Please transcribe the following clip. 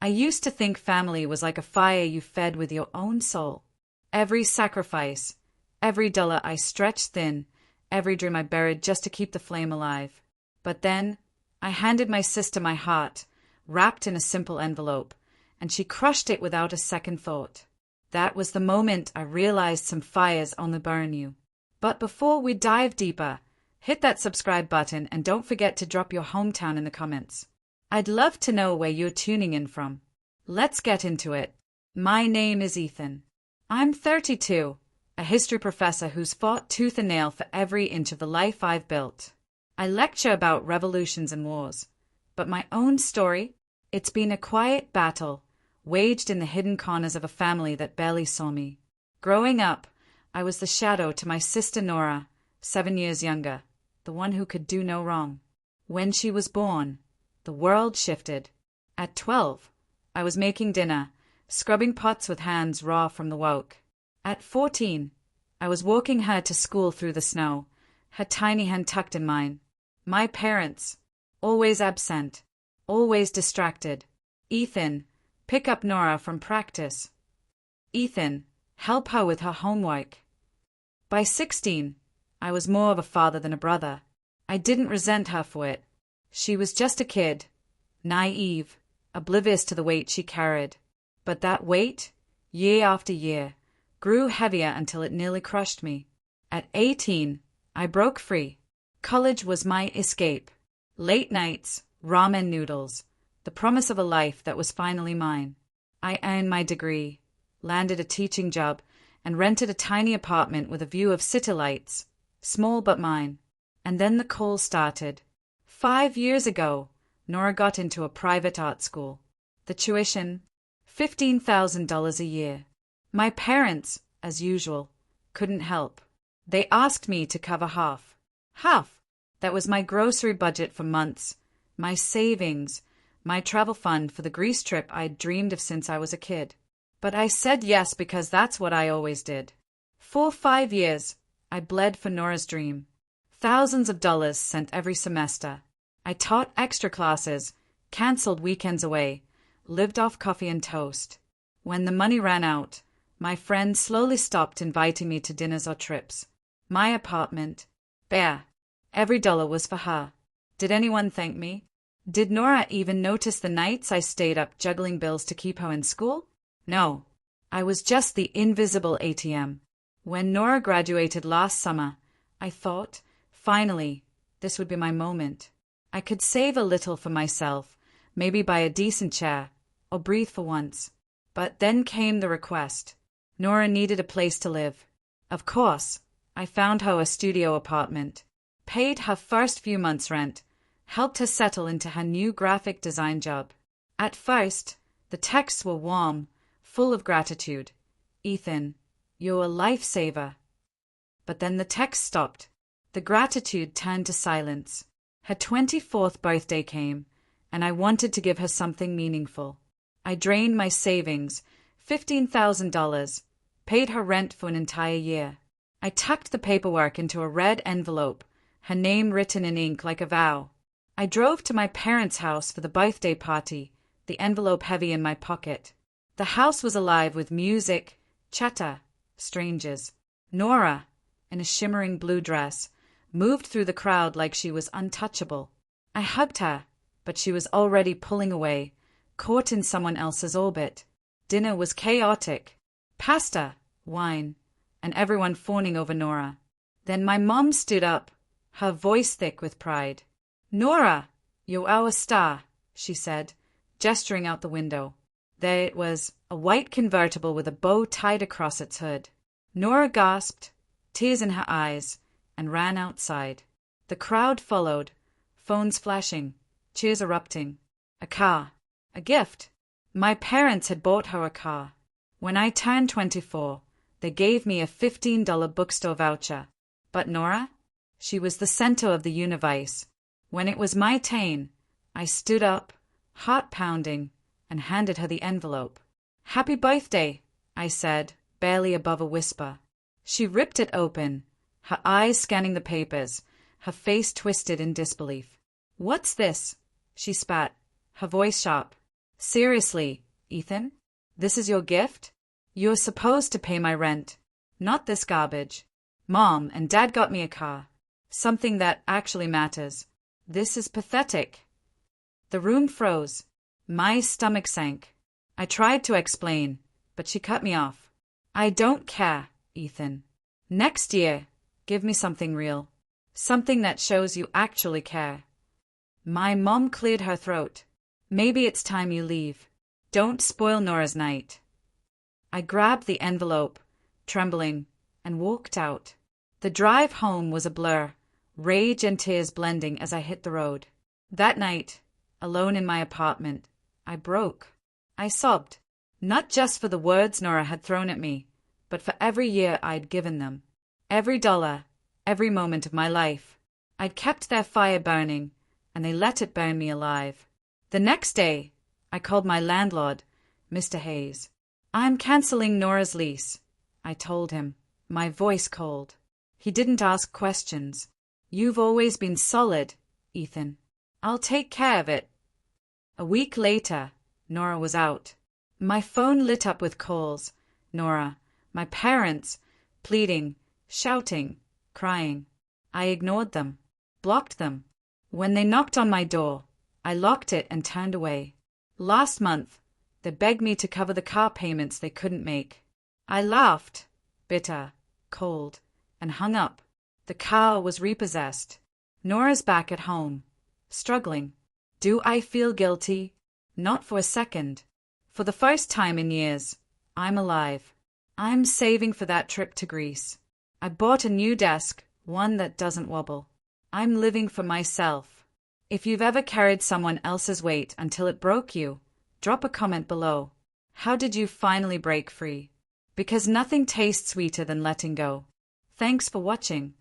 I used to think family was like a fire you fed with your own soul. Every sacrifice, every dollar I stretched thin, every dream I buried just to keep the flame alive. But then, I handed my sister my heart, wrapped in a simple envelope, and she crushed it without a second thought. That was the moment I realized some fires only burn you. But before we dive deeper, hit that subscribe button and don't forget to drop your hometown in the comments. I'd love to know where you're tuning in from. Let's get into it. My name is Ethan. I'm 32, a history professor who's fought tooth and nail for every inch of the life I've built. I lecture about revolutions and wars, but my own story, it's been a quiet battle, waged in the hidden corners of a family that barely saw me. Growing up, I was the shadow to my sister Nora, 7 years younger, the one who could do no wrong. When she was born, the world shifted. At 12, I was making dinner, scrubbing pots with hands raw from the wok. At 14, I was walking her to school through the snow, her tiny hand tucked in mine. My parents, always absent, always distracted. Ethan, pick up Nora from practice. Ethan, help her with her homework. By 16, I was more of a father than a brother. I didn't resent her for it. She was just a kid, naive, oblivious to the weight she carried. But that weight, year after year, grew heavier until it nearly crushed me. At 18, I broke free. College was my escape. Late nights, ramen noodles, the promise of a life that was finally mine. I earned my degree, landed a teaching job, and rented a tiny apartment with a view of city lights, small but mine. And then the call started. 5 years ago, Nora got into a private art school. The tuition, $15,000 a year. My parents, as usual, couldn't help. They asked me to cover half. Half. That was my grocery budget for months, my savings, my travel fund for the Greece trip I'd dreamed of since I was a kid. But I said yes because that's what I always did. For 5 years, I bled for Nora's dream. Thousands of dollars sent every semester. I taught extra classes, canceled weekends away, lived off coffee and toast. When the money ran out, my friends slowly stopped inviting me to dinners or trips. My apartment, bare. Every dollar was for her. Did anyone thank me? Did Nora even notice the nights I stayed up juggling bills to keep her in school? No. I was just the invisible ATM. When Nora graduated last summer, I thought, finally, this would be my moment. I could save a little for myself, maybe buy a decent chair, or breathe for once. But then came the request. Nora needed a place to live. Of course, I found her a studio apartment, paid her first few months' rent, helped her settle into her new graphic design job. At first, the texts were warm, full of gratitude. Ethan, you're a lifesaver. But then the text stopped. The gratitude turned to silence. Her 24th birthday came, and I wanted to give her something meaningful. I drained my savings, $15,000, paid her rent for an entire year. I tucked the paperwork into a red envelope, her name written in ink like a vow. I drove to my parents' house for the birthday party, the envelope heavy in my pocket. The house was alive with music, chatter, strangers. Nora, in a shimmering blue dress, moved through the crowd like she was untouchable. I hugged her, but she was already pulling away, caught in someone else's orbit. Dinner was chaotic. Pasta, wine, and everyone fawning over Nora. Then my mom stood up, her voice thick with pride. "Nora, you're our star," she said, gesturing out the window. There it was, a white convertible with a bow tied across its hood. Nora gasped, tears in her eyes, and ran outside. The crowd followed, phones flashing, cheers erupting. A car. A gift. My parents had bought her a car. When I turned 24, they gave me a $15 bookstore voucher. But Nora? She was the center of the universe. When it was my turn, I stood up, heart pounding, and handed her the envelope. "Happy birthday," I said, barely above a whisper. She ripped it open, her eyes scanning the papers, her face twisted in disbelief. "What's this?" she spat, her voice sharp. Seriously, Ethan? This is your gift? You're supposed to pay my rent, not this garbage. Mom and Dad got me a car. Something that actually matters. This is pathetic. The room froze. My stomach sank. I tried to explain, but she cut me off. I don't care, Ethan. Next year, give me something real. Something that shows you actually care. My mom cleared her throat. Maybe it's time you leave. Don't spoil Nora's night. I grabbed the envelope, trembling, and walked out. The drive home was a blur, rage and tears blending as I hit the road. That night, alone in my apartment, I broke. I sobbed, not just for the words Nora had thrown at me, but for every year I'd given them. Every dollar, every moment of my life. I'd kept their fire burning, and they let it burn me alive. The next day, I called my landlord, Mr. Hayes. I'm canceling Nora's lease, I told him, my voice cold. He didn't ask questions. You've always been solid, Ethan. I'll take care of it. A week later, Nora was out. My phone lit up with calls. Nora, my parents, pleading, shouting, crying. I ignored them, blocked them. When they knocked on my door, I locked it and turned away. Last month, they begged me to cover the car payments they couldn't make. I laughed, bitter, cold, and hung up. The car was repossessed. Nora's back at home, struggling. Do I feel guilty? Not for a second. For the first time in years, I'm alive. I'm saving for that trip to Greece. I bought a new desk, one that doesn't wobble. I'm living for myself. If you've ever carried someone else's weight until it broke you, drop a comment below. How did you finally break free? Because nothing tastes sweeter than letting go. Thanks for watching.